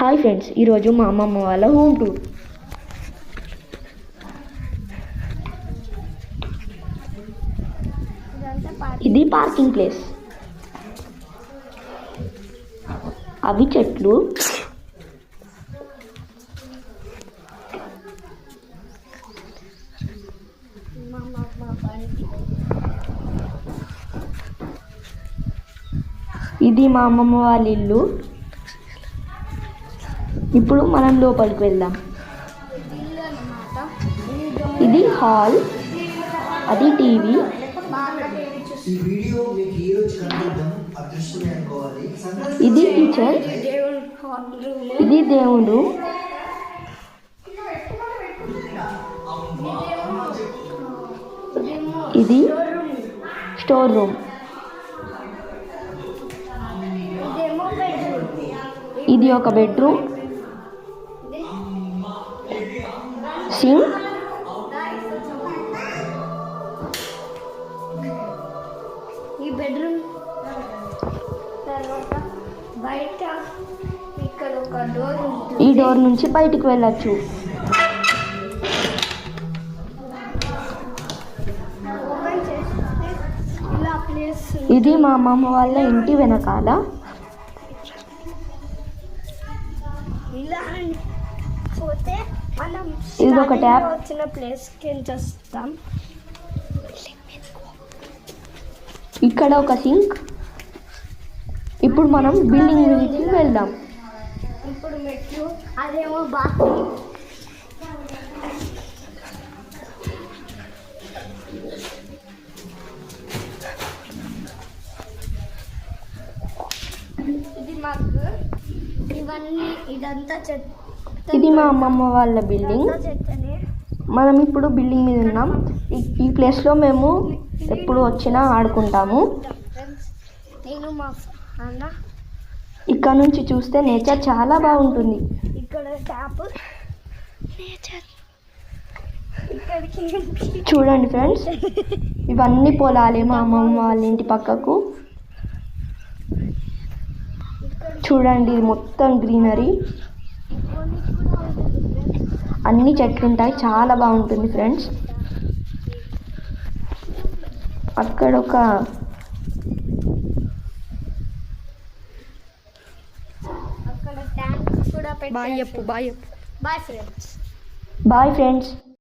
Hi friends, ఈరోజు మా అమ్మమ్మ వాళ్ళ హోమ్ టూర్. ఇది పార్కింగ్ ప్లేస్. అవి చెట్లు. ఇది మా అమ్మమ్మ వాళ్ళ ఇల్లు. ఇప్పుడు మనం లోపలికి వెళ్దాం. ఇది హాల్, అది టీవీ. ఇది కిచెన్, ఇది దేవుడు, ఇది స్టోర్ రూమ్, ఇది ఒక బెడ్రూమ్, సింక్, ఈ బెడ్రూమ్ తర్వాత బయట ఇక్కడ ఒక డోర్ ఉంటుంది. ఈ డోర్ నుంచి బయటికి వెళ్ళచ్చు. ఓపెన్ చేస్తే ఇలా ప్లేస్. ఇది మా అమ్మమ్మ వాళ్ళ ఇంటి వెనకాల. ఇలా పోతే మనం ఇది ఒక ట్యాప్. వచ్చిన ప్లేస్కి వస్తాం. ఇక్కడ ఒక సింక్. ఇప్పుడు మనం బిల్డింగ్ మీదకి వెళ్దాం. ఇప్పుడు మెట్లు, అదేమో బాత్రూమ్. ఇది మాకు ఇవన్నీ ఇదంతా చెత్త. ఇది మా అమ్మమ్మ వాళ్ళ బిల్డింగ్. చెత్తనే. మనం ఇప్పుడు బిల్డింగ్ మీద ఉన్నాం. ఈ ప్లేస్లో మేము ఎప్పుడు వచ్చినా ఆడుకుంటాము. నేను మా అన్న. ఇక్కడ నుంచి చూస్తే నేచర్ చాలా బాగుంటుంది. ఇక్కడ ట్యాప్, నేచర్. చూడండి ఫ్రెండ్స్, ఇవన్నీ పొలాలే మా అమ్మమ్మ వాళ్ళ ఇంటి పక్కకు. చూడండి, ఇది మొత్తం గ్రీనరీ, అన్ని చెట్లు ఉంటాయి. చాలా బాగుంటుంది ఫ్రెండ్స్. అక్కడ ఒక ట్యాంక్ కూడా పెట్టారు. Boy friends. Boy friends.